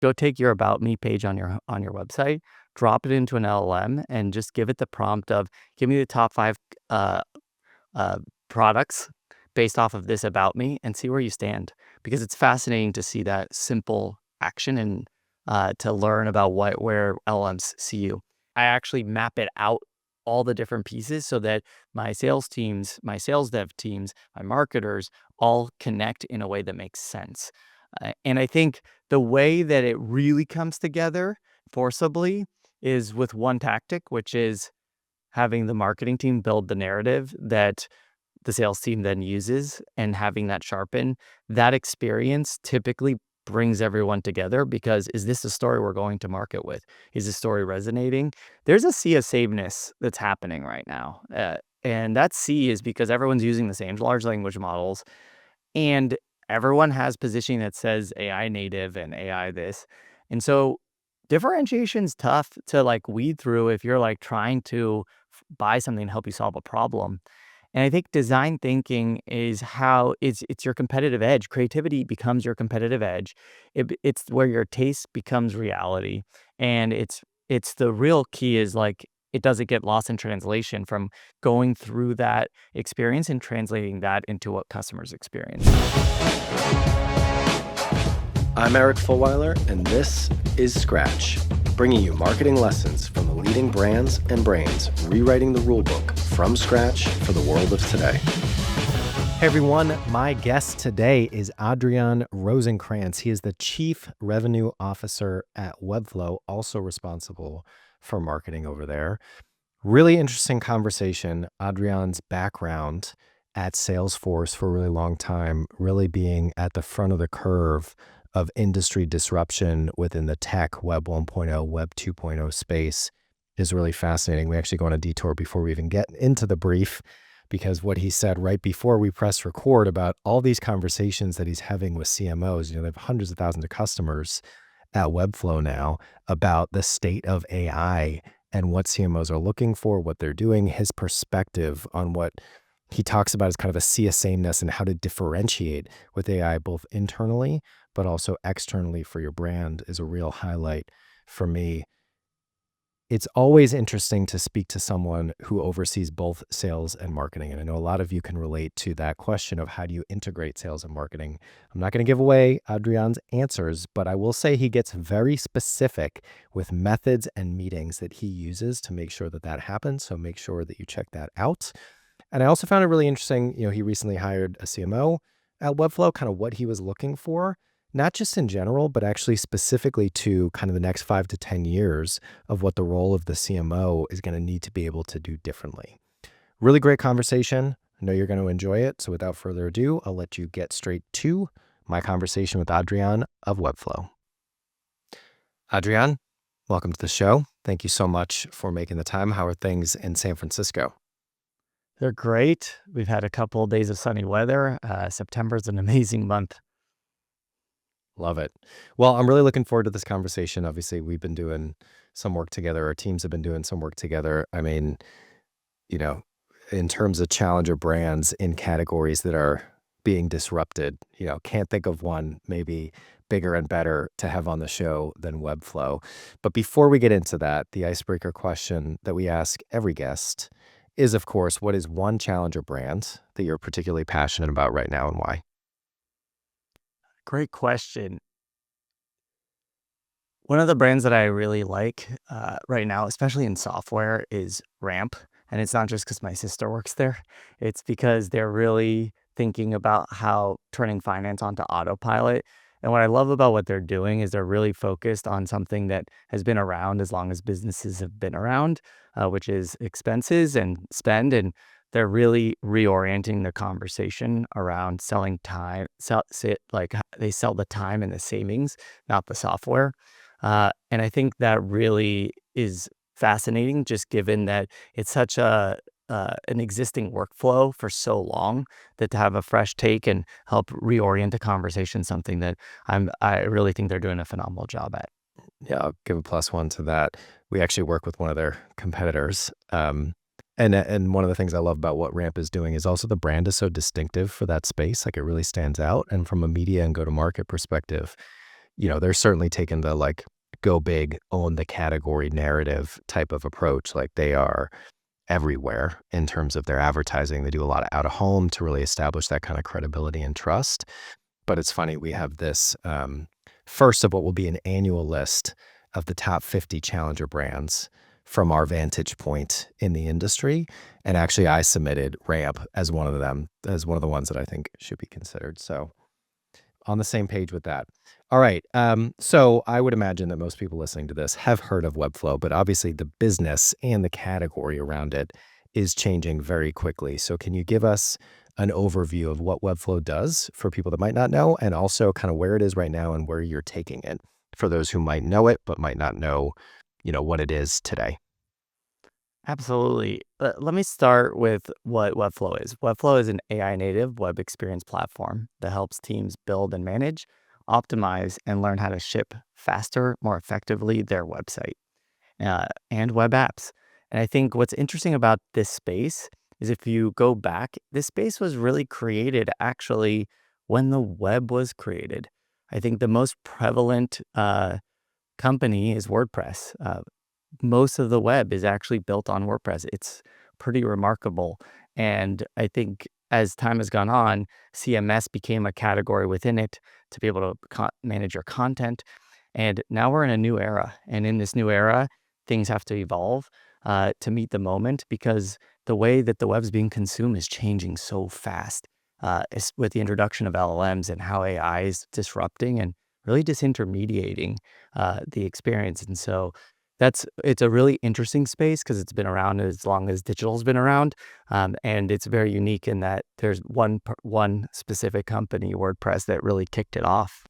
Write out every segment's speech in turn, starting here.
go take your About Me page on your website, drop it into an LLM, and just give it the prompt of, "Give me the top 5 uh, uh, products based off of this about me," and see where you stand. Because it's fascinating to see that simple action and to learn about where LMs see you. I actually map it out all the different pieces so that my sales teams, my sales dev teams, my marketers all connect in a way that makes sense. And I think the way that it really comes together forcibly is with one tactic, which is having the marketing team build the narrative that the sales team then uses and having that sharpen. That experience typically brings everyone together because, is this the story we're going to market with? Is the story resonating? There's a sea of sameness that's happening right now. And that sea is because everyone's using the same large language models and everyone has positioning that says AI native and AI this. And so differentiation's tough to like weed through if you're like trying to buy something to help you solve a problem. And I think design thinking is how it's your competitive edge. Creativity becomes your competitive edge. It's where your taste becomes reality, and it's the real key is like it doesn't get lost in translation from going through that experience and translating that into what customers experience. I'm Eric Fulweiler, and this is Scratch, bringing you marketing lessons from the leading brands and brains rewriting the rulebook from scratch for the world of today. Hey everyone, my guest today is Adrian Rosenkrantz. He is the Chief Revenue Officer at Webflow, also responsible for marketing over there. Really interesting conversation. Adrian's background at Salesforce for a really long time, really being at the front of the curve of industry disruption within the tech Web 1.0, Web 2.0 space is really fascinating. We actually go on a detour before we even get into the brief, because what he said right before we press record about all these conversations that he's having with CMOs, they have hundreds of thousands of customers at Webflow now about the state of AI and what CMOs are looking for, what they're doing, his perspective on what he talks about as kind of a sea of sameness and how to differentiate with AI, both internally, but also externally for your brand, is a real highlight for me. It's always interesting to speak to someone who oversees both sales and marketing. And I know a lot of you can relate to that question of how do you integrate sales and marketing. I'm not going to give away Adrian's answers, but I will say he gets very specific with methods and meetings that he uses to make sure that that happens. So make sure that you check that out. And I also found it really interesting, he recently hired a CMO at Webflow, kind of what he was looking for, not just in general, but actually specifically to kind of the next 5 to 10 years of what the role of the CMO is going to need to be able to do differently. Really great conversation. I know you're going to enjoy it. So without further ado, I'll let you get straight to my conversation with Adrian of Webflow. Adrian, welcome to the show. Thank you so much for making the time. How are things in San Francisco? They're great. We've had a couple of days of sunny weather. September is an amazing month. Love it. Well, I'm really looking forward to this conversation. Obviously, we've been doing some work together. Our teams have been doing some work together. I mean, in terms of challenger brands in categories that are being disrupted, can't think of one maybe bigger and better to have on the show than Webflow. But before we get into that, the icebreaker question that we ask every guest is, of course, what is one challenger brand that you're particularly passionate about right now and why? Great question. One of the brands that I really like right now, especially in software, is Ramp. And it's not just because my sister works there. It's because they're really thinking about how turning finance onto autopilot. And what I love about what they're doing is they're really focused on something that has been around as long as businesses have been around, which is expenses and spend. And they're really reorienting the conversation around selling time, they sell the time and the savings, not the software. And I think that really is fascinating, just given that it's such an existing workflow for so long, that to have a fresh take and help reorient the conversation, something that I really think they're doing a phenomenal job at. Yeah, I'll give a +1 to that. We actually work with one of their competitors. And one of the things I love about what Ramp is doing is also the brand is so distinctive for that space. Like, it really stands out. And from a media and go-to-market perspective, they're certainly taking the like go big, own the category narrative type of approach. Like they are everywhere in terms of their advertising. They do a lot of out of home to really establish that kind of credibility and trust. But it's funny, we have this first of what will be an annual list of the top 50 challenger brands from our vantage point in the industry. And actually, I submitted Ramp as one of them, as one of the ones that I think should be considered. So on the same page with that. All right. So I would imagine that most people listening to this have heard of Webflow, but obviously the business and the category around it is changing very quickly. So can you give us an overview of what Webflow does for people that might not know, and also kind of where it is right now and where you're taking it for those who might know it, but might not know, what it is today? Absolutely. Let me start with what Webflow is. Webflow is an AI native web experience platform that helps teams build and manage, optimize, and learn how to ship faster, more effectively their website and web apps. And I think what's interesting about this space is if you go back, this space was really created actually when the web was created. I think the most prevalent company is WordPress. Most of the web is actually built on WordPress. It's pretty remarkable. And I think as time has gone on, CMS became a category within it to be able to manage your content. And now we're in a new era. And in this new era, things have to evolve to meet the moment because the way that the web's being consumed is changing so fast. With the introduction of LLMs and how AI is disrupting and really disintermediating the experience. And so it's a really interesting space because it's been around as long as digital's been around, and it's very unique in that there's one specific company, WordPress, that really kicked it off.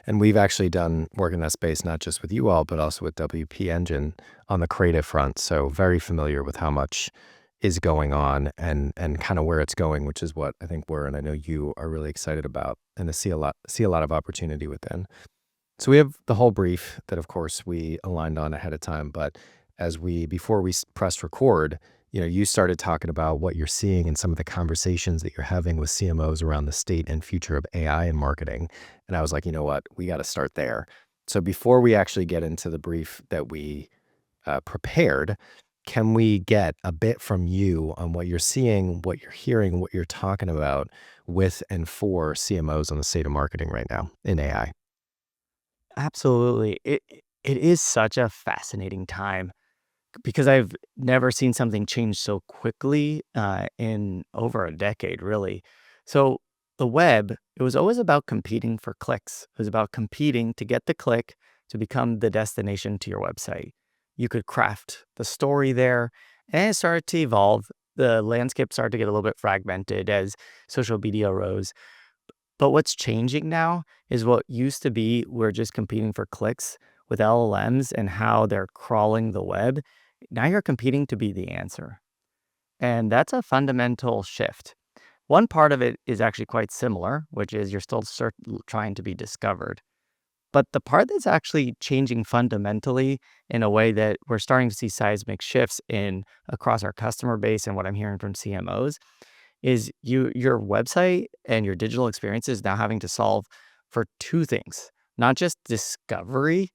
And we've actually done work in that space, not just with you all, but also with WP Engine on the creative front. So very familiar with how much is going on and kind of where it's going, which is what I think and I know you are really excited about and to see a lot of opportunity within. So we have the whole brief that, of course, we aligned on ahead of time. But before we pressed record, you started talking about what you're seeing and some of the conversations that you're having with CMOs around the state and future of AI in marketing. And I was like, you know what, we got to start there. So before we actually get into the brief that we prepared, can we get a bit from you on what you're seeing, what you're hearing, what you're talking about with and for CMOs on the state of marketing right now in AI? Absolutely. It is such a fascinating time because I've never seen something change so quickly in over a decade, really. So the web, it was always about competing for clicks. It was about competing to get the click to become the destination to your website. You could craft the story there, and it started to evolve. The landscape started to get a little bit fragmented as social media rose. But what's changing now is what used to be we're just competing for clicks with LLMs and how they're crawling the web. Now you're competing to be the answer. And that's a fundamental shift. One part of it is actually quite similar, which is you're still trying to be discovered. But the part that's actually changing fundamentally in a way that we're starting to see seismic shifts in across our customer base and what I'm hearing from CMOs is your website and your digital experiences now having to solve for two things, not just discovery,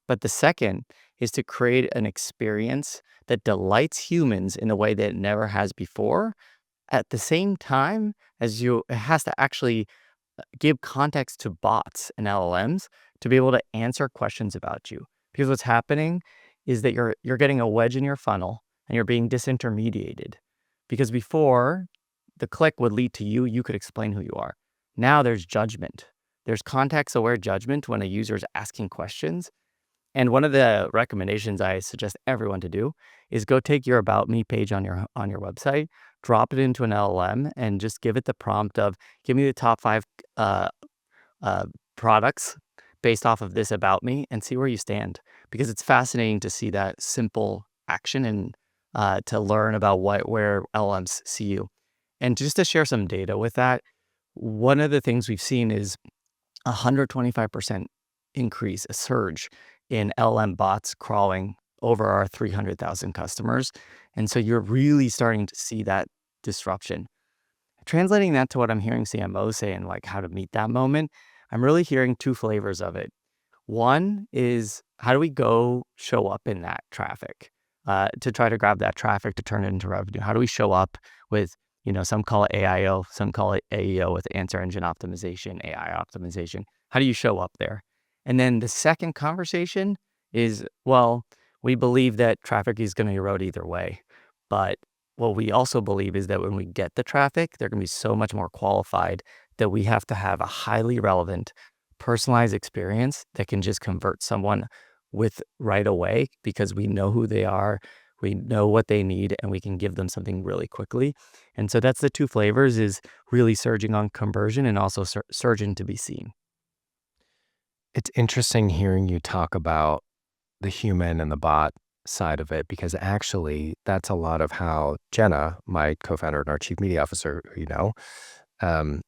but the second is to create an experience that delights humans in a way that it never has before. At the same time as it has to actually give context to bots and LLMs to be able to answer questions about you. Because what's happening is that you're getting a wedge in your funnel and you're being disintermediated. Because before the click would lead to you, you could explain who you are. Now there's judgment. There's context aware judgment when a user is asking questions. And one of the recommendations I suggest everyone to do is go take your About Me page on your website, drop it into an LLM, and just give it the prompt of give me the top 5 uh, uh, products based off of this about me, and see where you stand. Because it's fascinating to see that simple action and to learn about where LLMs see you. And just to share some data with that, one of the things we've seen is 125% increase, a surge in LM bots crawling over our 300,000 customers. And so you're really starting to see that disruption. Translating that to what I'm hearing CMOs say and like how to meet that moment, I'm really hearing two flavors of it. One is how do we go show up in that traffic to try to grab that traffic to turn it into revenue? How do we show up with, some call it AIO, some call it AEO with answer engine optimization, AI optimization. How do you show up there? And then the second conversation is, well, we believe that traffic is going to erode either way. But what we also believe is that when we get the traffic, they're going to be so much more qualified that we have to have a highly relevant, personalized experience that can just convert someone with right away because we know who they are, we know what they need, and we can give them something really quickly. And so that's the two flavors is really surging on conversion and also surging to be seen. It's interesting hearing you talk about the human and the bot side of it because actually that's a lot of how Jenna, my co-founder and our chief media officer,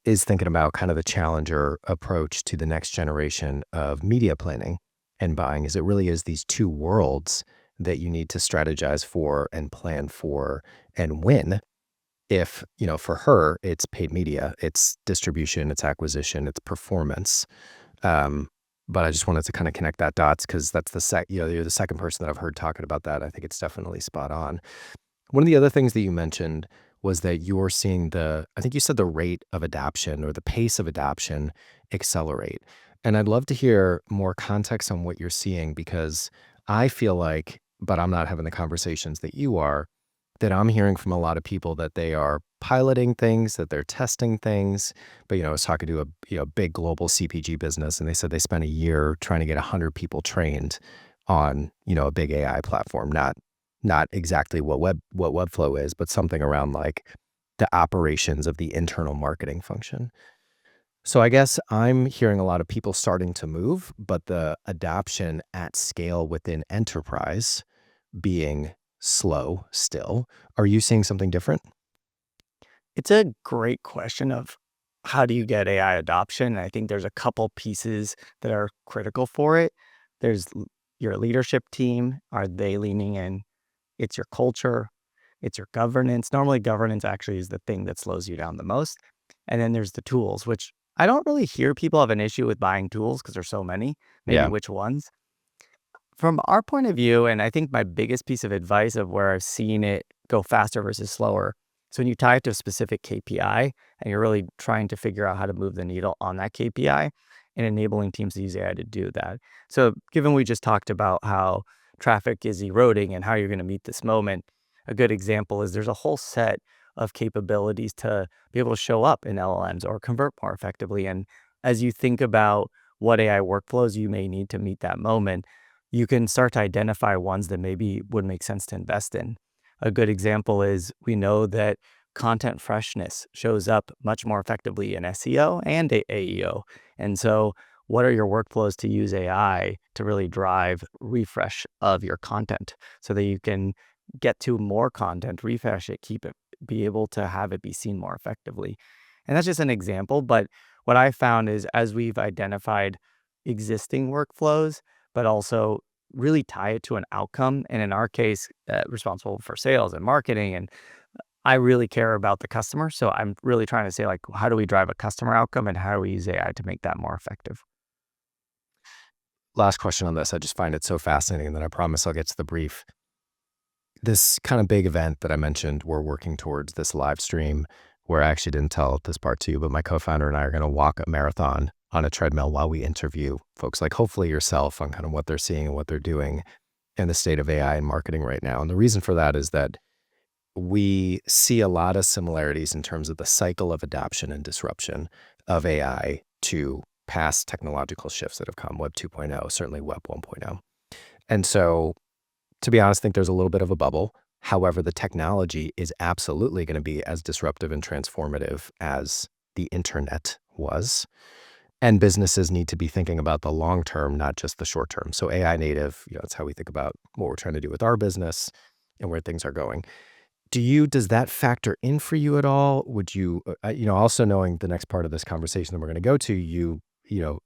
is thinking about kind of the challenger approach to the next generation of media planning and buying. Is it really is these two worlds that you need to strategize for and plan for and win. If, for her, it's paid media, it's distribution, it's acquisition, it's performance. Um, but I just wanted to kind of connect that dots because that's you're the second person that I've heard talking about that. I think it's definitely spot on. One of the other things that you mentioned was that you're seeing I think you said the rate of adoption or the pace of adoption accelerate. And I'd love to hear more context on what you're seeing because I feel like, but I'm not having the conversations that you are, that I'm hearing from a lot of people that they are piloting things, that they're testing things. But, I was talking to a big global CPG business and they said they spent a year trying to get 100 people trained on, a big AI platform, not exactly what Webflow is, but something around like the operations of the internal marketing function. So I guess I'm hearing a lot of people starting to move, but the adoption at scale within enterprise being slow still. Are you seeing something different? It's a great question of how do you get AI adoption? I think there's a couple pieces that are critical for it. There's your leadership team. Are they leaning in? It's your culture. It's your governance. Normally, governance actually is the thing that slows you down the most. And then there's the tools, which I don't really hear people have an issue with buying tools because there's so many. Maybe Yeah. which ones? From our point of view, and I think my biggest piece of advice of where I've seen it go faster versus slower. So when you tie it to a specific KPI and you're really trying to figure out how to move the needle on that KPI and enabling teams to use AI to do that. So given we just talked about how traffic is eroding and how you're going to meet this moment, a good example is there's a whole set of capabilities to be able to show up in LLMs or convert more effectively. And as you think about what AI workflows you may need to meet that moment, you can start to identify ones that maybe would make sense to invest in. A good example is we know that content freshness shows up much more effectively in SEO and AEO. And so, what are your workflows to use AI to really drive refresh of your content so that you can get to more content, refresh it, keep it, be able to have it be seen more effectively? And that's just an example. But what I found is as we've identified existing workflows, but also really tie it to an outcome. And in our case, responsible for sales and marketing. And I really care about the customer. So I'm really trying to say, like, how do we drive a customer outcome and how do we use AI to make that more effective? Last question on this. I just find it so fascinating that I promise I'll get to the brief. This kind of big event that I mentioned, we're working towards this live stream where I actually didn't tell this part to you, but my co-founder and I are going to walk a marathon on a treadmill while we interview folks like hopefully yourself on kind of what they're seeing and what they're doing in the state of AI and marketing right now. And the reason for that is that we see a lot of similarities in terms of the cycle of adoption and disruption of AI to past technological shifts that have come, Web 2.0, certainly Web 1.0. And so, to be honest, I think there's a little bit of a bubble. However, the technology is absolutely going to be as disruptive and transformative as the internet was. And businesses need to be thinking about the long term, not just the short term. So AI native, that's how we think about what we're trying to do with our business and where things are going. Does that factor in for you at all? Would you, also knowing the next part of this conversation that we're going to go to,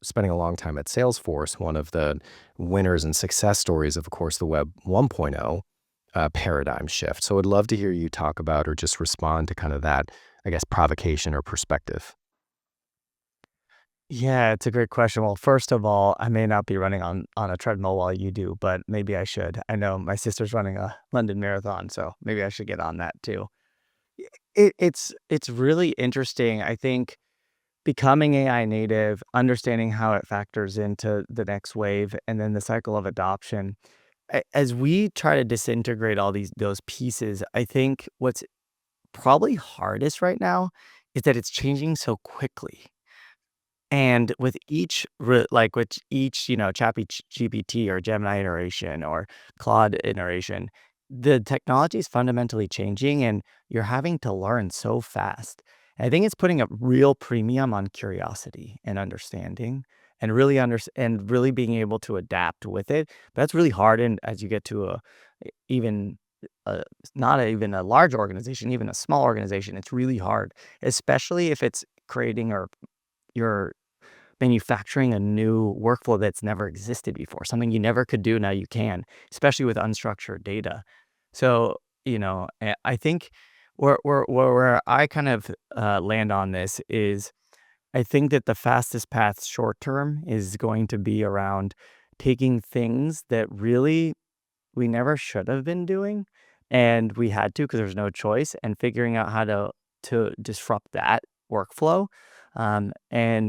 spending a long time at Salesforce, one of the winners and success stories of course, the Web 1.0 paradigm shift. So I'd love to hear you talk about or just respond to kind of that, I guess, provocation or perspective. Yeah, it's a great question. Well, first of all, I may not be running on a treadmill while you do, but maybe I should. I know my sister's running a London marathon, so maybe I should get on that too. It's really interesting. I think becoming AI native, understanding how it factors into the next wave, and then the cycle of adoption. As we try to disintegrate all those pieces, I think what's probably hardest right now is that it's changing so quickly. And with each, Chappy GPT or Gemini iteration or Claude iteration, the technology is fundamentally changing and you're having to learn so fast. And I think it's putting a real premium on curiosity and understanding and and really being able to adapt with it. But that's really hard and as you get to even a, not even a large organization, even a small organization, it's really hard, especially if it's creating or you're manufacturing a new workflow that's never existed before, something you never could do, now you can, especially with unstructured data. So, I think where I kind of land on this is I think that the fastest path short term is going to be around taking things that really we never should have been doing, and we had to because there's no choice, and figuring out how to disrupt that workflow, and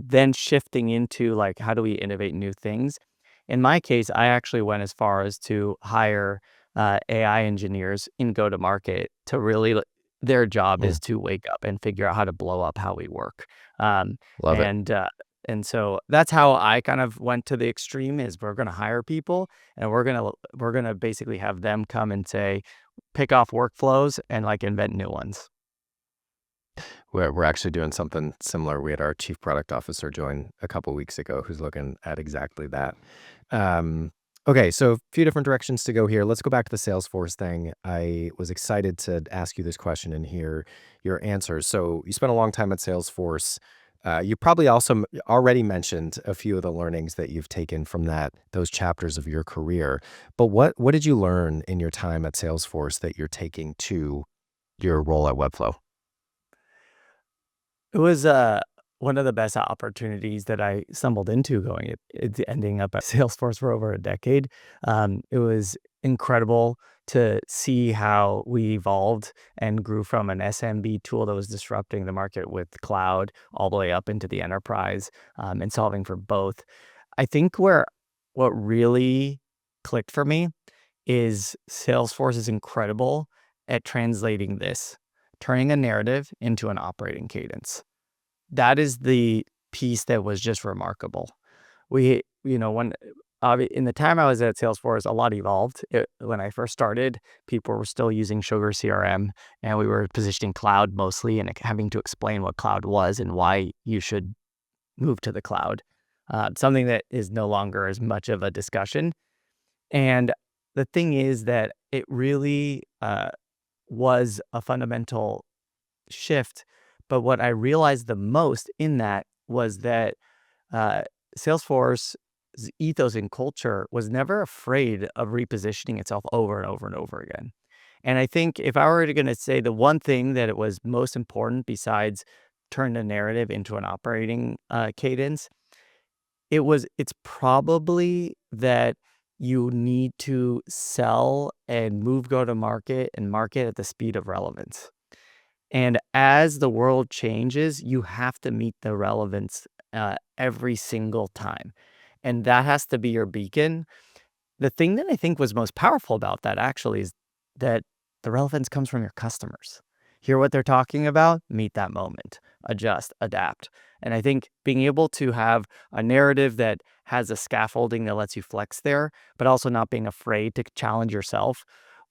then shifting into, like, how do we innovate new things? In my case, I actually went as far as to hire, AI engineers in go-to-market to really their job Mm, is to wake up and figure out how to blow up how we work, um, love it. and, uh and so that's how I kind of went to the extreme is we're gonna hire people and we're gonna basically have them come and say, pick off workflows and like invent new ones. We're actually doing something similar. We had our chief product officer join a couple weeks ago who's looking at exactly that. Okay, so a few different directions to go here. Let's go back to the Salesforce thing. I was excited to ask you this question and hear your answers. So you spent a long time at Salesforce. You probably also already mentioned a few of the learnings that you've taken from those chapters of your career. But what did you learn in your time at Salesforce that you're taking to your role at Webflow? It was, one of the best opportunities that I stumbled into it's ending up at Salesforce for over a decade. It was incredible to see how we evolved and grew from an SMB tool that was disrupting the market with cloud all the way up into the enterprise, and solving for both. I think what really clicked for me is Salesforce is incredible at translating this, turning a narrative into an operating cadence. That is the piece that was just remarkable. When in the time I was at Salesforce, a lot evolved. When I first started, people were still using Sugar CRM, and we were positioning cloud mostly and having to explain what cloud was and why you should move to the cloud. Something that is no longer as much of a discussion. And the thing is that it really was a fundamental shift. But what I realized the most in that was that uh, Salesforce's ethos and culture was never afraid of repositioning itself over and over and over again. And I think if I were going to say the one thing that it was most important besides turn the narrative into an operating cadence, it's probably that you need to sell and move go to market and market at the speed of relevance. And as the world changes, you have to meet the relevance every single time. And that has to be your beacon. The thing that I think was most powerful about that actually is that the relevance comes from your customers. Hear what they're talking about, meet that moment, adjust, adapt. And I think being able to have a narrative that has a scaffolding that lets you flex there, but also not being afraid to challenge yourself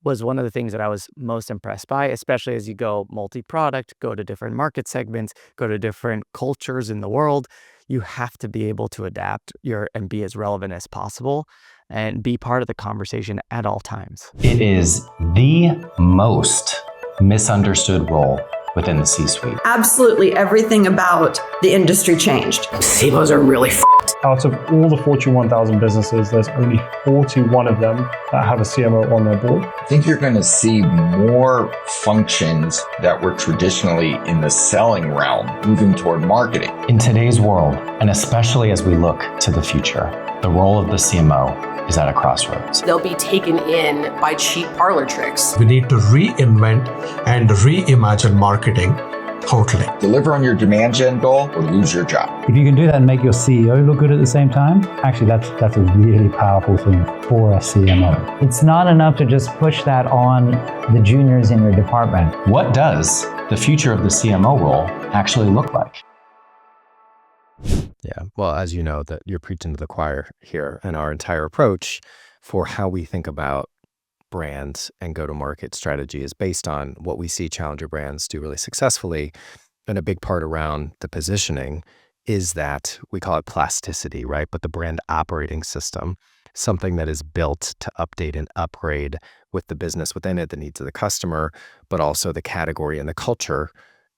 was one of the things that I was most impressed by, especially as you go multi-product, go to different market segments, go to different cultures in the world. You have to be able to adapt and be as relevant as possible and be part of the conversation at all times. It is the most misunderstood role within the C-suite. Absolutely everything about the industry changed. CMOs are really stopped. Out of all the Fortune 1000 businesses, there's only 41 of them that have a CMO on their board. I think you're going to see more functions that were traditionally in the selling realm moving toward marketing. In today's world, and especially as we look to the future, the role of the CMO is at a crossroads. They'll be taken in by cheap parlor tricks. We need to reinvent and reimagine marketing totally. Deliver on your demand gen goal or lose your job. If you can do that and make your CEO look good at the same time, actually that's a really powerful thing for a CMO. It's not enough to just push that on the juniors in your department. What does the future of the CMO role actually look like? Yeah. Well, as you know, that you're preaching to the choir here, and our entire approach for how we think about brands and go-to-market strategy is based on what we see challenger brands do really successfully. And a big part around the positioning is that we call it plasticity, right? But the brand operating system, something that is built to update and upgrade with the business within it, the needs of the customer, but also the category and the culture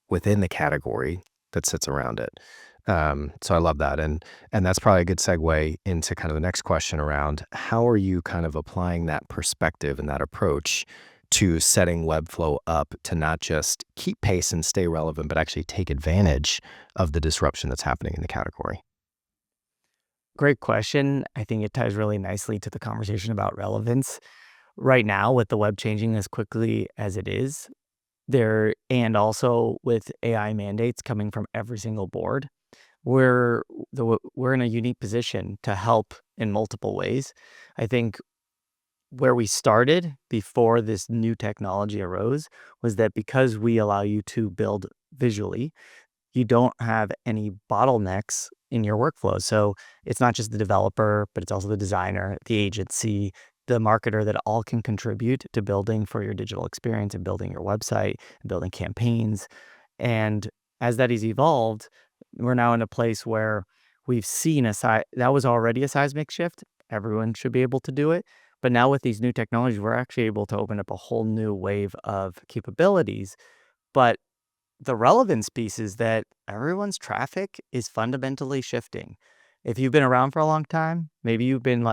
within the category that sits around it. So I love that. And that's probably a good segue into kind of the next question around how are you kind of applying that perspective and that approach to setting Webflow up to not just keep pace and stay relevant, but actually take advantage of the disruption that's happening in the category? Great question. I think it ties really nicely to the conversation about relevance. Right now, with the web changing as quickly as it is, and also with AI mandates coming from every single board, we're in a unique position to help in multiple ways. I think where we started before this new technology arose was that because we allow you to build visually, you don't have any bottlenecks in your workflow. So it's not just the developer, but it's also the designer, the agency, the marketer that all can contribute to building for your digital experience and building your website and building campaigns. And as that has evolved, we're now in a place where we've seen that was already a seismic shift. Everyone should be able to do it. But now with these new technologies, we're actually able to open up a whole new wave of capabilities. But the relevance piece is that everyone's traffic is fundamentally shifting. If you've been around for a long time, maybe you've been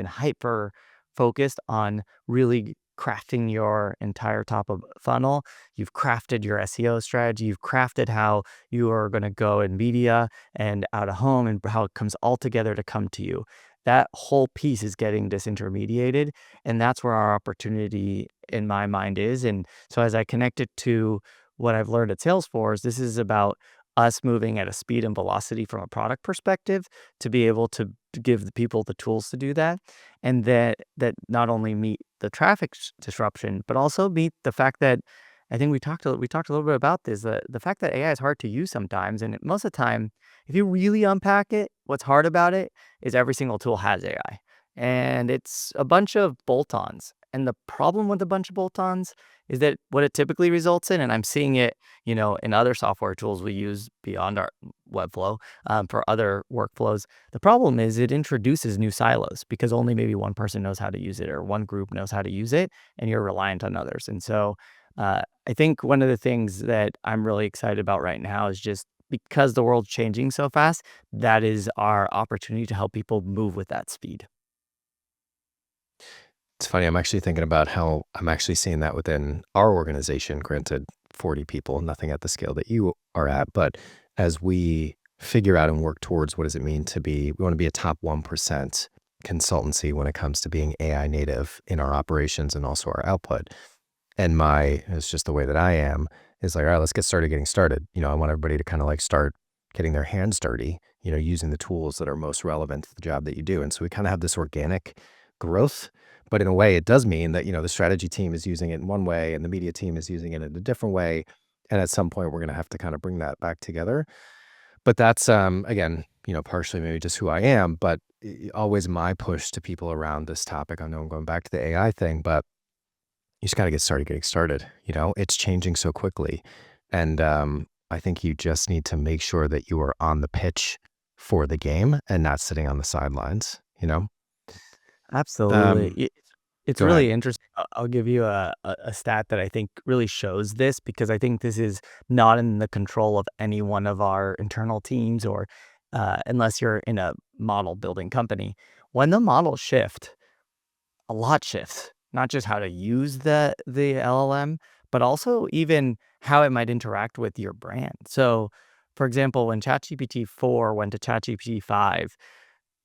hyper focused on really crafting your entire top of funnel. You've crafted your SEO strategy. You've crafted how you are going to go in media and out of home and how it comes all together to come to you. That whole piece is getting disintermediated. And that's where our opportunity in my mind is. And so as I connect it to what I've learned at Salesforce, this is about us moving at a speed and velocity from a product perspective to be able to give the people the tools to do that. And that not only meet the traffic disruption, but also meet the fact that I think we talked a little bit about this, the fact that AI is hard to use sometimes. And most of the time, if you really unpack it, what's hard about it is every single tool has AI. And it's a bunch of bolt-ons. And the problem with a bunch of bolt-ons is that what it typically results in, and I'm seeing it, in other software tools we use beyond our Webflow for other workflows. The problem is it introduces new silos because only maybe one person knows how to use it or one group knows how to use it, and you're reliant on others. And so I think one of the things that I'm really excited about right now is just because the world's changing so fast, that is our opportunity to help people move with that speed. It's funny. I'm actually thinking about how I'm actually seeing that within our organization, granted 40 people, nothing at the scale that you are at. But as we figure out and work towards what does it mean we want to be a top 1% consultancy when it comes to being AI native in our operations and also our output. And it's just the way that I am, is like, all right, let's get started getting started. I want everybody to kind of like start getting their hands dirty, using the tools that are most relevant to the job that you do. And so we kind of have this organic growth. But in a way, it does mean that, the strategy team is using it in one way and the media team is using it in a different way. And at some point, we're going to have to kind of bring that back together. But that's, again, partially maybe just who I am, but always my push to people around this topic. I know I'm going back to the AI thing, but you just got to get started getting started. It's changing so quickly. And I think you just need to make sure that you are on the pitch for the game and not sitting on the sidelines, Absolutely. It's Go really ahead. interesting. I'll give you a stat that I think really shows this, because I think this is not in the control of any one of our internal teams or unless you're in a model building company. When the models shift, a lot shifts, not just how to use the LLM, but also even how it might interact with your brand. So, for example, when ChatGPT 4 went to ChatGPT 5,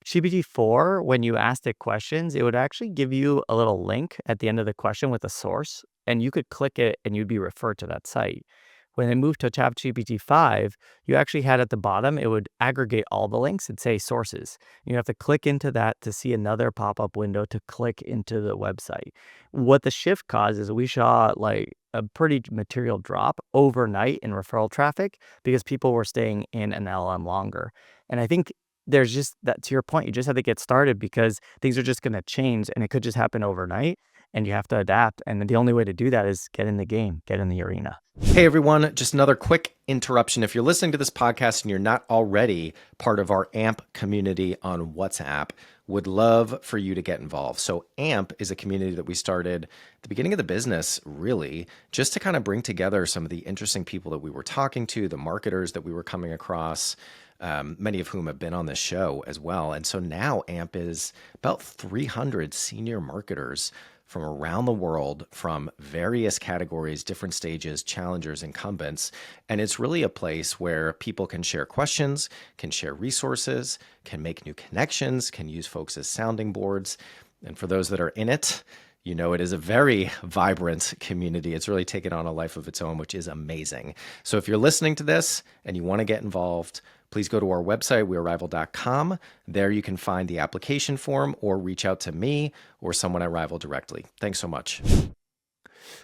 GPT-4, when you asked it questions, it would actually give you a little link at the end of the question with a source, and you could click it and you'd be referred to that site. When it moved to ChatGPT-5, you actually had at the bottom, it would aggregate all the links and say sources. You have to click into that to see another pop-up window to click into the website. What the shift caused is we saw like a pretty material drop overnight in referral traffic because people were staying in an LLM longer. And I think there's just that, to your point, you just have to get started because things are just going to change and it could just happen overnight and you have to adapt. And the only way to do that is get in the game, get in the arena. Hey everyone, just another quick interruption. If you're listening to this podcast and you're not already part of our AMP community on WhatsApp, would love for you to get involved. So AMP is a community that we started at the beginning of the business, really, just to kind of bring together some of the interesting people that we were talking to, the marketers that we were coming across, many of whom have been on this show as well. And so now AMP is about 300 senior marketers from around the world, from various categories, different stages, challengers, incumbents. And it's really a place where people can share questions, can share resources, can make new connections, can use folks as sounding boards. And for those that are in it, you know, it is a very vibrant community. It's really taken on a life of its own, which is amazing. So if you're listening to this and you want to get involved, please go to our website, wearrival.com. There you can find the application form or reach out to me or someone at Rival directly. Thanks so much.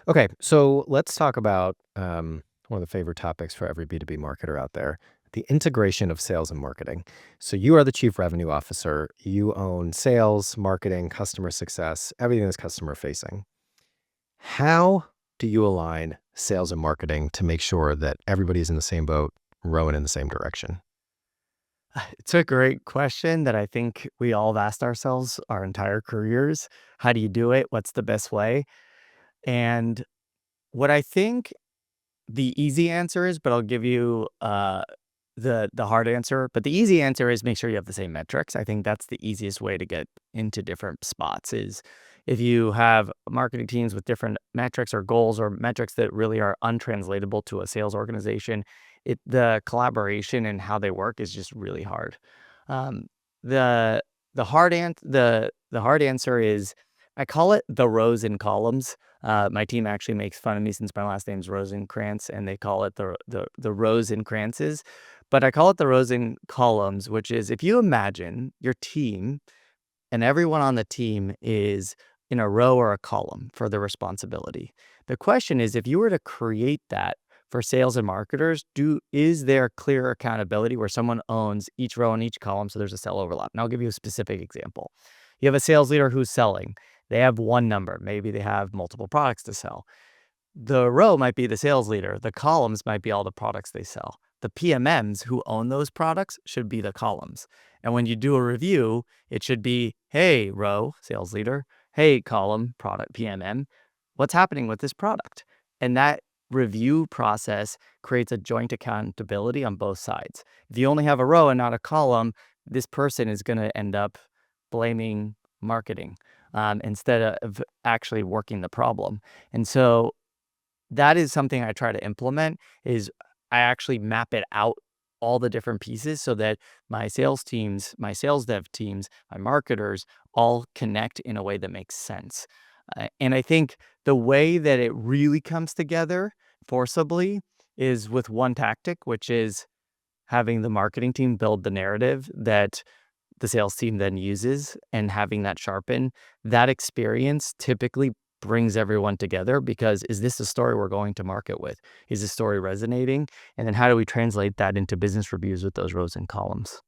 Okay, so let's talk about one of the favorite topics for every B2B marketer out there, the integration of sales and marketing. So you are the chief revenue officer. You own sales, marketing, customer success, everything that's customer facing. How do you align sales and marketing to make sure that everybody's in the same boat, rowing in the same direction? It's a great question that I think we all have asked ourselves our entire careers. How do you do it? What's the best way? And what I think the easy answer is, but I'll give you the hard answer. But the easy answer is make sure you have the same metrics. I think that's the easiest way to get into different spots is if you have marketing teams with different metrics or goals or metrics that really are untranslatable to a sales organization, the collaboration and how they work is just really hard. Um, the the hard answer is I call it the rows and columns. My team actually makes fun of me since my last name is Rosenkrantz, and they call it the rows and kranzes. But I call it the rows and columns, which is if you imagine your team and everyone on the team is in a row or a column for the responsibility. The question is, if you were to create that for sales and marketers, is there clear accountability where someone owns each row and each column so there's a cell overlap? And I'll give you a specific example. You have a sales leader who's selling. They have one number. Maybe they have multiple products to sell. The row might be the sales leader. The columns might be all the products they sell. The PMMs who own those products should be the columns. And when you do a review, it should be, hey, row, sales leader, hey, column, product, PMM, what's happening with this product? And that review process creates a joint accountability on both sides. If you only have a row and not a column, this person is going to end up blaming marketing instead of actually working the problem. And so that is something I try to implement is I actually map it out all the different pieces so that my sales teams, my sales dev teams, my marketers all connect in a way that makes sense. And I think the way that it really comes together forcibly is with one tactic, which is having the marketing team build the narrative that the sales team then uses and having that sharpen. That experience typically brings everyone together because is this the story we're going to market with? Is this story resonating? And then how do we translate that into business reviews with those rows and columns?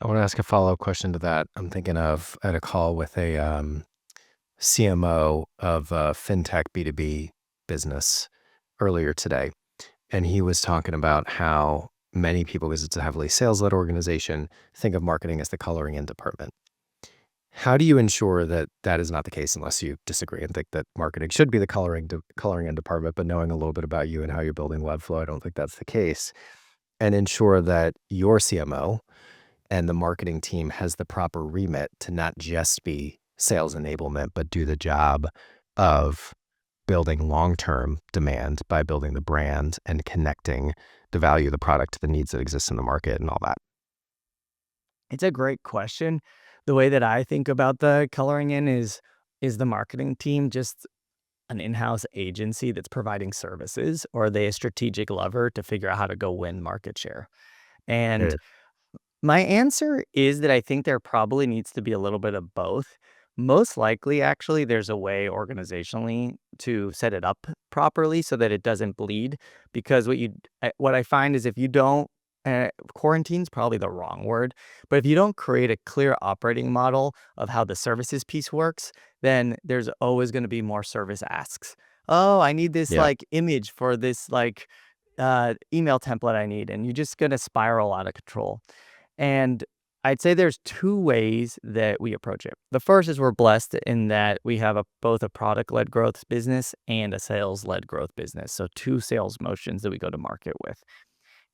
I want to ask a follow-up question to that. I'm thinking of at a call with a CMO of a fintech B2B business earlier today. And he was talking about how many people, because it's a heavily sales-led organization, think of marketing as the coloring in department. How do you ensure that that is not the case unless you disagree and think that marketing should be the coloring in department, but knowing a little bit about you and how you're building Webflow, I don't think that's the case. and ensure that your CMO and the marketing team has the proper remit to not just be sales enablement, but do the job of building long-term demand by building the brand and connecting the value of the product to the needs that exist in the market and all that? It's a great question. The way that I think about the coloring in is the marketing team just an in-house agency that's providing services, or are they a strategic lever to figure out how to go win market share? And Yeah. my answer is that I think there probably needs to be a little bit of both. Most likely, actually, there's a way organizationally to set it up properly so that it doesn't bleed. Because what I find is if you don't, quarantine's probably the wrong word, but if you don't create a clear operating model of how the services piece works, then there's always going to be more service asks. Oh, I need this Yeah. like image for this like email template I need, and you're just going to spiral out of control. And I'd say there's two ways that we approach it. The first is we're blessed in that we have both a product-led growth business and a sales-led growth business. So two sales motions that we go to market with.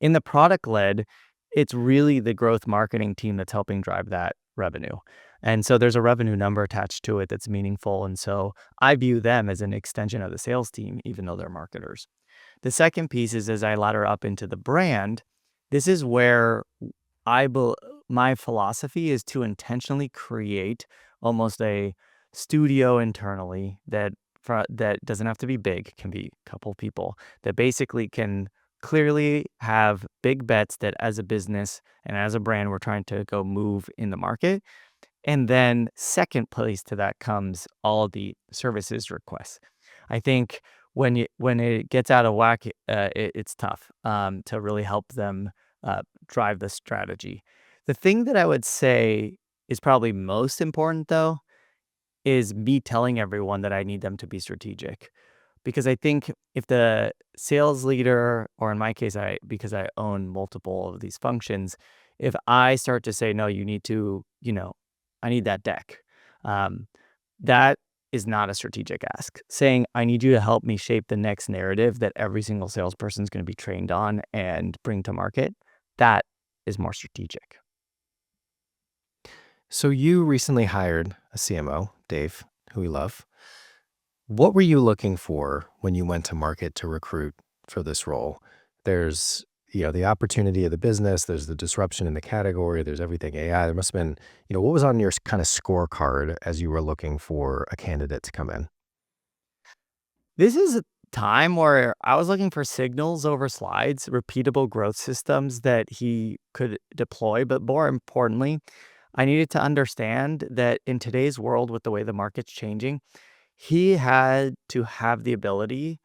In the product-led, it's really the growth marketing team that's helping drive that revenue. And so there's a revenue number attached to it that's meaningful. And so I view them as an extension of the sales team, even though they're marketers. The second piece is as I ladder up into the brand, this is where my philosophy is to intentionally create almost a studio internally that doesn't have to be big, can be a couple people that basically can clearly have big bets that as a business and as a brand we're trying to go move in the market. And then second place to that comes all the services requests. I think when it gets out of whack, it's tough to really help them drive the strategy. The thing that I would say is probably most important, though, is me telling everyone that I need them to be strategic. Because I think if the sales leader, or in my case, because I own multiple of these functions, if I start to say, no, you need to, I need that deck, um, that is not a strategic ask. Saying, I need you to help me shape the next narrative that every single salesperson is going to be trained on and bring to market, that is more strategic. So you recently hired a CMO, Dave, who we love. What were you looking for when you went to market to recruit for this role? There's, the opportunity of the business, there's the disruption in the category, there's everything AI. There must have been, what was on your kind of scorecard as you were looking for a candidate to come in? This is a time where I was looking for signals over slides, repeatable growth systems that he could deploy. But more importantly, I needed to understand that in today's world, with the way the market's changing, he had to have the ability,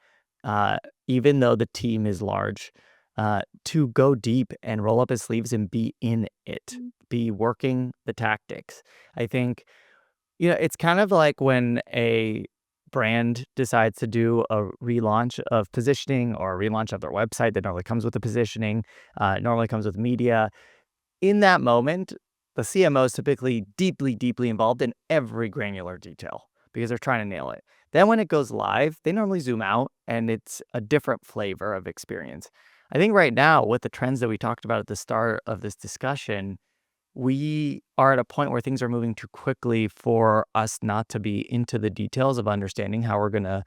uh, even though the team is large, to go deep and roll up his sleeves and be in it, be working the tactics. I think it's kind of like when a brand decides to do a relaunch of positioning or a relaunch of their website that normally comes with the positioning, normally comes with media. In that moment, the CMO is typically deeply, deeply involved in every granular detail because they're trying to nail it. Then when it goes live, they normally zoom out and it's a different flavor of experience. I think right now, with the trends that we talked about at the start of this discussion, we are at a point where things are moving too quickly for us not to be into the details of understanding how we're going to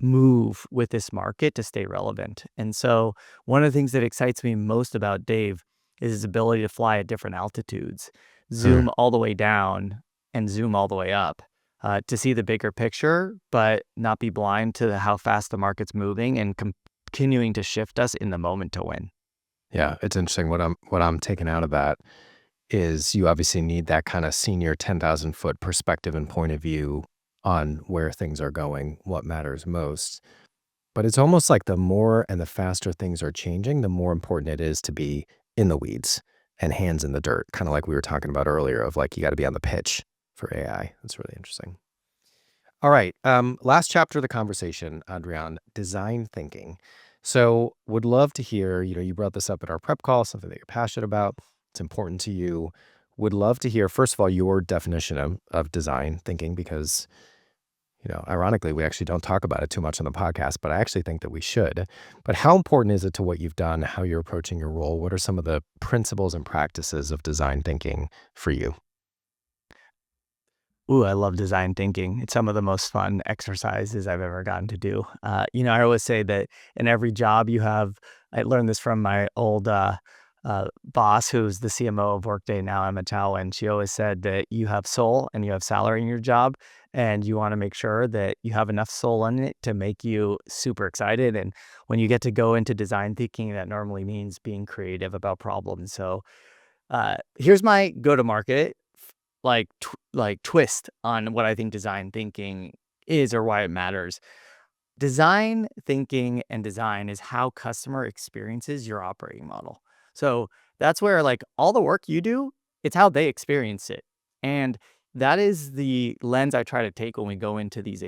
move with this market to stay relevant. And so one of the things that excites me most about Dave is his ability to fly at different altitudes, zoom all the way down and zoom all the way up, to see the bigger picture, but not be blind to how fast the market's moving and continuing to shift us in the moment to win. Yeah, it's interesting. What I'm taking out of that is you obviously need that kind of senior 10,000 foot perspective and point of view on where things are going, what matters most. But it's almost like the more and the faster things are changing, the more important it is to be in the weeds and hands in the dirt, kind of like we were talking about earlier of like, you got to be on the pitch for AI. That's really interesting. All right. Last chapter of the conversation, Adrian, design thinking. So would love to hear, you brought this up in our prep call, something that you're passionate about. It's important to you. Would love to hear, first of all, your definition of design thinking, because, ironically, we actually don't talk about it too much on the podcast, but I actually think that we should. But how important is it to what you've done, how you're approaching your role? What are some of the principles and practices of design thinking for you? Ooh, I love design thinking. It's some of the most fun exercises I've ever gotten to do. I always say that in every job you have, I learned this from my old boss, who's the CMO of Workday now, Emma Chow, and she always said that you have soul and you have salary in your job, and you want to make sure that you have enough soul in it to make you super excited. And when you get to go into design thinking, that normally means being creative about problems. So here's my go-to-market twist on what I think design thinking is or why it matters. Design thinking and design is how customer experiences your operating model. So that's where like all the work you do, it's how they experience it. And that is the lens I try to take when we go into these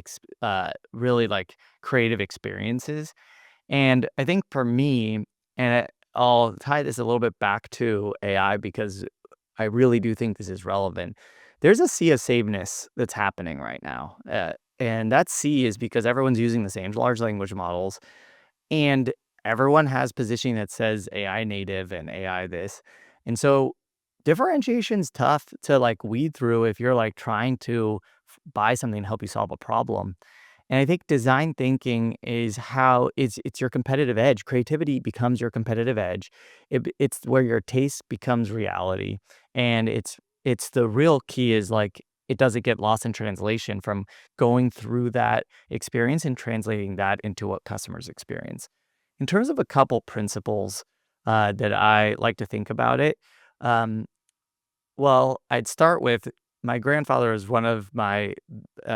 really like creative experiences. And I think for me, I'll tie this a little bit back to AI because I really do think this is relevant. There's a sea of sameness that's happening right now. And that sea is because everyone's using the same large language models and everyone has positioning that says AI native and AI this. And so differentiation's tough to like weed through if you're like trying to buy something and help you solve a problem. And I think design thinking is how it's your competitive edge. Creativity becomes your competitive edge. It's where your taste becomes reality, and it's the real key is like it doesn't get lost in translation from going through that experience and translating that into what customers experience. In terms of a couple principles that I like to think about it, um, well, I'd start with my grandfather is one of my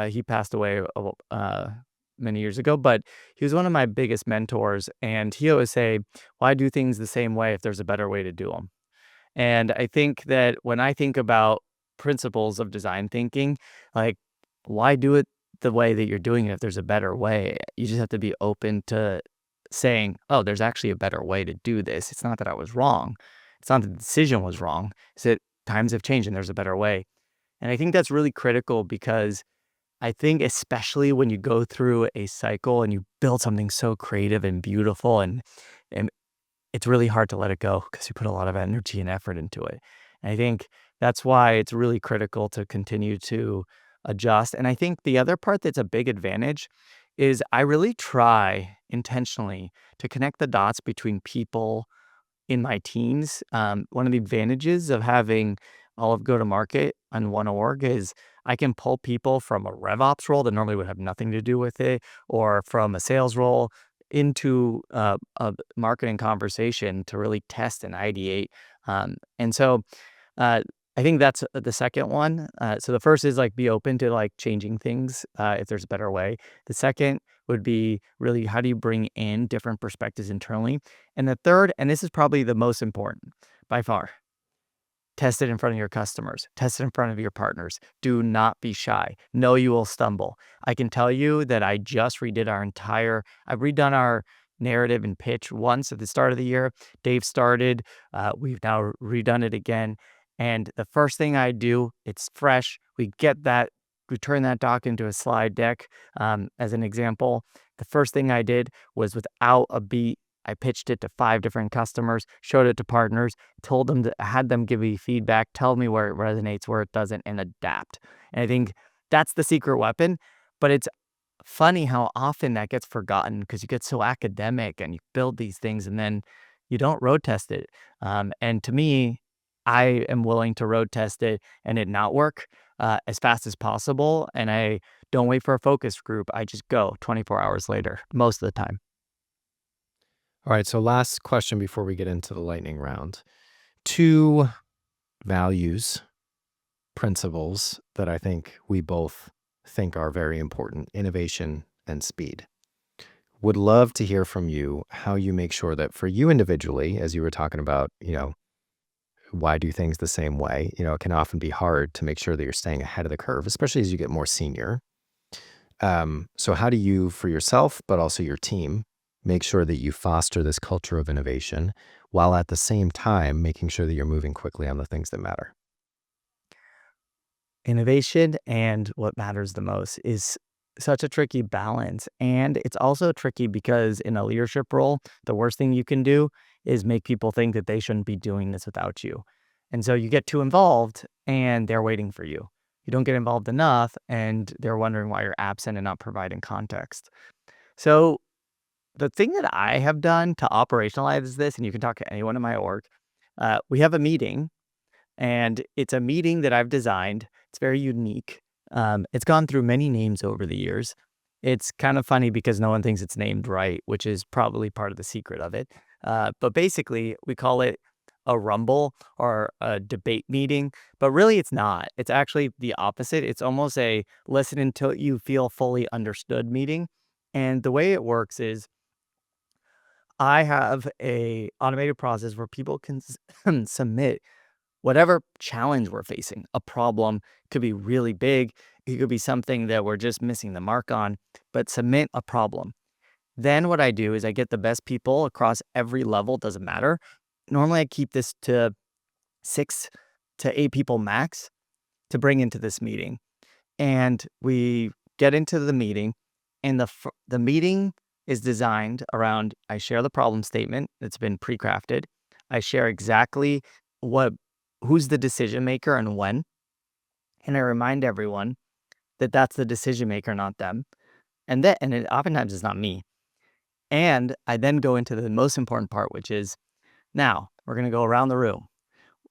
he passed away many years ago, but he was one of my biggest mentors, and he always say, "Why do things the same way if there's a better way to do them?" And I think that when I think about principles of design thinking, like, why do it the way that you're doing it if there's a better way? You just have to be open to saying, "Oh, there's actually a better way to do this. It's not that I was wrong. It's not that the decision was wrong. It's that times have changed and there's a better way." And I think that's really critical because I think especially when you go through a cycle and you build something so creative and beautiful and it's really hard to let it go because you put a lot of energy and effort into it. And I think that's why it's really critical to continue to adjust. And I think the other part that's a big advantage is I really try intentionally to connect the dots between people in my teams. One of the advantages of having all of go-to-market on one org is I can pull people from a RevOps role that normally would have nothing to do with it, or from a sales role into a marketing conversation to really test and ideate. And so uh, I think that's the second one. So the first is like be open to like changing things if there's a better way. The second would be really how do you bring in different perspectives internally? And the third, and this is probably the most important by far, test it in front of your customers. Test it in front of your partners. Do not be shy. Know you will stumble. I can tell you that I've redone our narrative and pitch once at the start of the year. Dave started. We've now redone it again. And the first thing I do, it's fresh. We turn that doc into a slide deck as an example. The first thing I did was without a beat, I pitched it to 5 different customers, showed it to partners, had them give me feedback, tell me where it resonates, where it doesn't, and adapt. And I think that's the secret weapon. But it's funny how often that gets forgotten because you get so academic and you build these things and then you don't road test it. And to me, I am willing to road test it and it not work as fast as possible. And I don't wait for a focus group. I just go 24 hours later, most of the time. All right, so last question before we get into the lightning round. 2 values, principles that I think we both think are very important: innovation and speed. Would love to hear from you how you make sure that for you individually, as you were talking about, why do things the same way? It can often be hard to make sure that you're staying ahead of the curve, especially as you get more senior. So how do you, for yourself, but also your team, make sure that you foster this culture of innovation while at the same time making sure that you're moving quickly on the things that matter? Innovation and what matters the most is such a tricky balance. And it's also tricky because in a leadership role, the worst thing you can do is make people think that they shouldn't be doing this without you. And so you get too involved and they're waiting for you. You don't get involved enough and they're wondering why you're absent and not providing context. So the thing that I have done to operationalize this, and you can talk to anyone in my org, we have a meeting, and it's a meeting that I've designed. It's very unique. It's gone through many names over the years. It's kind of funny because no one thinks it's named right, which is probably part of the secret of it. But basically, we call it a rumble or a debate meeting, but really it's not. It's actually the opposite. It's almost a listen until you feel fully understood meeting. And the way it works is I have a automated process where people can submit whatever challenge we're facing. A problem could be really big. It could be something that we're just missing the mark on, but submit a problem. Then what I do is I get the best people across every level, doesn't matter. Normally I keep this to 6 to 8 people max to bring into this meeting. And we get into the meeting, and the meeting is designed around I share the problem statement that's been pre-crafted. I share exactly who's the decision maker and when, and I remind everyone that that's the decision maker, not them. And it oftentimes is not me. And I then go into the most important part, which is now we're going to go around the room.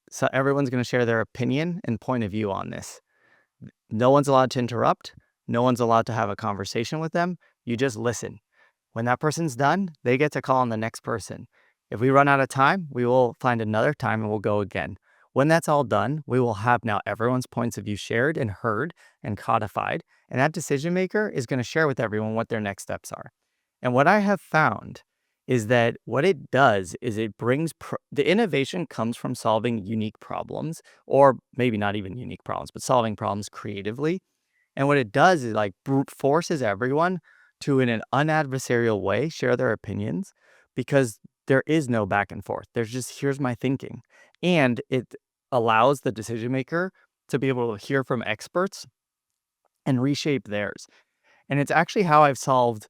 So everyone's going to share their opinion and point of view on this. No one's allowed to interrupt. No one's allowed to have a conversation with them. You just listen. When that person's done, they get to call on the next person. If we run out of time, we will find another time and we'll go again. When that's all done, we will have now everyone's points of view shared and heard and codified. And that decision maker is going to share with everyone what their next steps are. And what I have found is that what it does is it brings the innovation comes from solving unique problems, or maybe not even unique problems, but solving problems creatively. And what it does is like brute forces everyone to, in an unadversarial way, share their opinions because there is no back and forth. There's just, here's my thinking. And it allows the decision maker to be able to hear from experts and reshape theirs. And it's actually how I've solved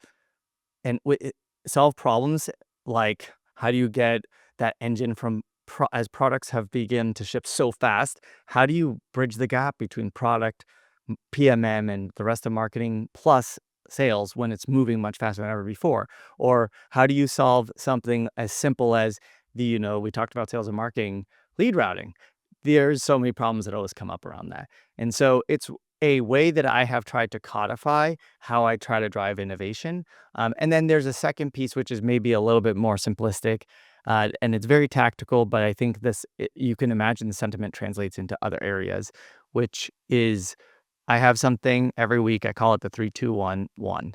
solve problems like how do you get that engine from as products have begun to ship so fast, how do you bridge the gap between product, PMM, and the rest of marketing plus sales when it's moving much faster than ever before? Or how do you solve something as simple as we talked about sales and marketing lead routing? There's so many problems that always come up around that. And so it's a way that I have tried to codify how I try to drive innovation. And then there's a second piece, which is maybe a little bit more simplistic, and it's very tactical, but I think you can imagine the sentiment translates into other areas, which is I have something every week. I call it the 3-2-1-1.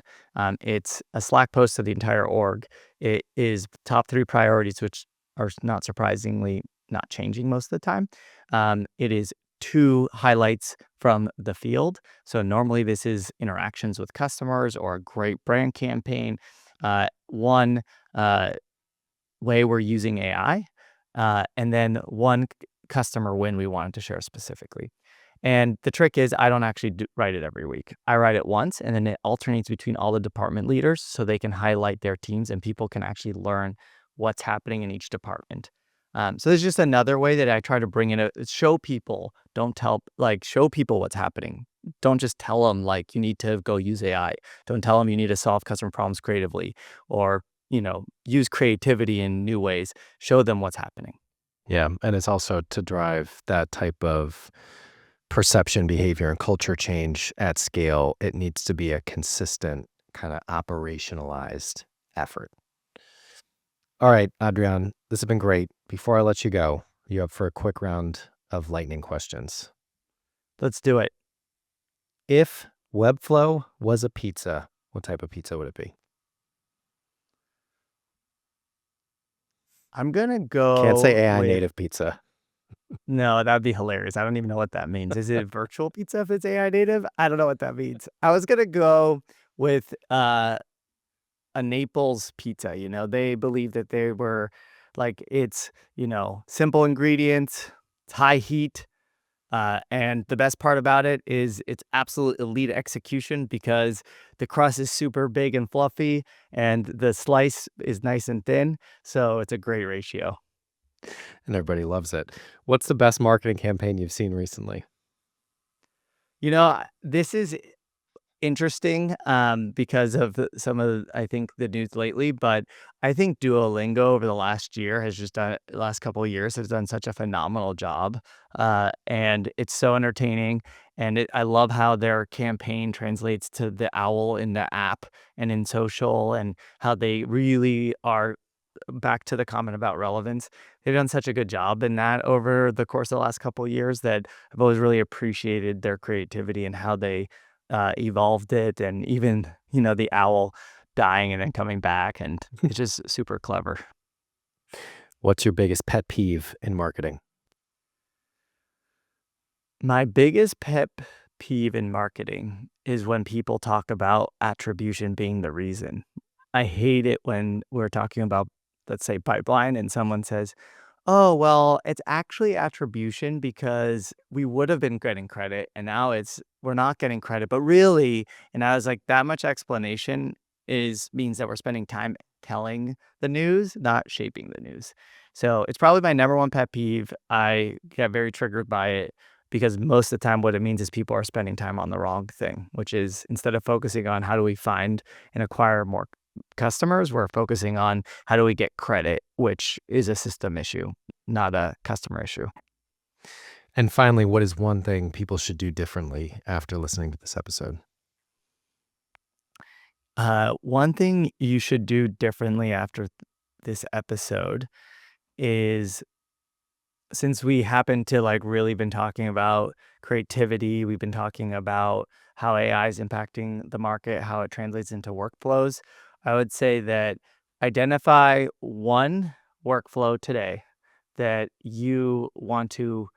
It's a Slack post to the entire org. It is top 3 priorities, which are not surprisingly not changing most of the time. It is 2 highlights from the field. So normally this is interactions with customers or a great brand campaign. One way we're using AI, and then one customer win we wanted to share specifically. And the trick is I don't actually write it every week. I write it once, and then it alternates between all the department leaders so they can highlight their teams and people can actually learn what's happening in each department. So there's just another way that I try to bring in show people, show people what's happening. Don't just tell them you need to go use AI. Don't tell them you need to solve customer problems creatively or, use creativity in new ways. Show them what's happening. Yeah. And it's also to drive that type of perception, behavior, and culture change at scale. It needs to be a consistent kind of operationalized effort. All right, Adrian, this has been great. Before I let you go, you up for a quick round of lightning questions? Let's do it. If Webflow was a pizza, what type of pizza would it be? I'm going to go Can't say AI with... native pizza. No, that'd be hilarious. I don't even know what that means. Is it virtual pizza if it's AI native? I don't know what that means. I was going to go with a Naples pizza. They believe that they were it's, simple ingredients, it's high heat, And the best part about it is it's absolute elite execution because the crust is super big and fluffy and the slice is nice and thin. So it's a great ratio. And everybody loves it. What's the best marketing campaign you've seen recently? This is interesting because of some of I think the news lately, but I think Duolingo over the last year has just done the last couple of years has done such a phenomenal job, and it's so entertaining. And I love how their campaign translates to the owl in the app and in social, and how they really are back to the comment about relevance. They've done such a good job in that over the course of the last couple of years that I've always really appreciated their creativity and how they evolved it, and even the owl dying and then coming back, and it's just super clever. What's your biggest pet peeve in marketing? My biggest pet peeve in marketing is when people talk about attribution being the reason. I hate it when we're talking about, let's say, pipeline, and someone says, "Oh, well, it's actually attribution because we would have been getting credit and now we're not getting credit." But really, and I was like, that much explanation means that we're spending time telling the news, not shaping the news. So it's probably my number one pet peeve. I get very triggered by it because most of the time what it means is people are spending time on the wrong thing, which is instead of focusing on how do we find and acquire more customers, we're focusing on how do we get credit, which is a system issue, not a customer issue. And finally, what is one thing people should do differently after listening to this episode? One thing you should do differently after this episode is, since we happen to really been talking about creativity, we've been talking about how AI is impacting the market, how it translates into workflows. I would say that identify one workflow today that you want to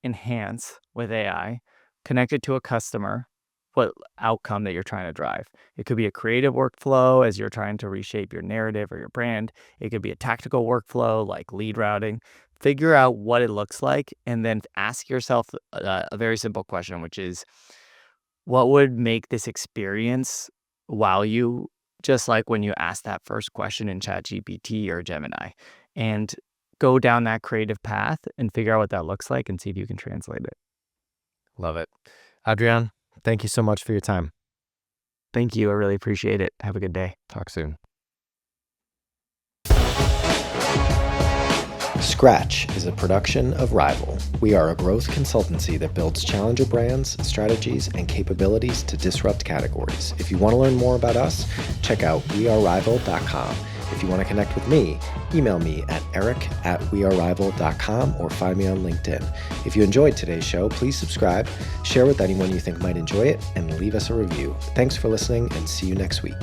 enhance with AI, connect it to a customer, what outcome that you're trying to drive. It could be a creative workflow as you're trying to reshape your narrative or your brand. It could be a tactical workflow like lead routing. Figure out what it looks like and then ask yourself a very simple question, which is, what would make this experience wow you, just like when you ask that first question in ChatGPT or Gemini, and go down that creative path and figure out what that looks like and see if you can translate it. Love it. Adrian, thank you so much for your time. Thank you. I really appreciate it. Have a good day. Talk soon. Scratch is a production of Rival. We are a growth consultancy that builds challenger brands, strategies, and capabilities to disrupt categories. If you want to learn more about us, check out wearerival.com. If you want to connect with me, email me at eric@wearerival.com or find me on LinkedIn. If you enjoyed today's show, please subscribe, share with anyone you think might enjoy it, and leave us a review. Thanks for listening, and see you next week.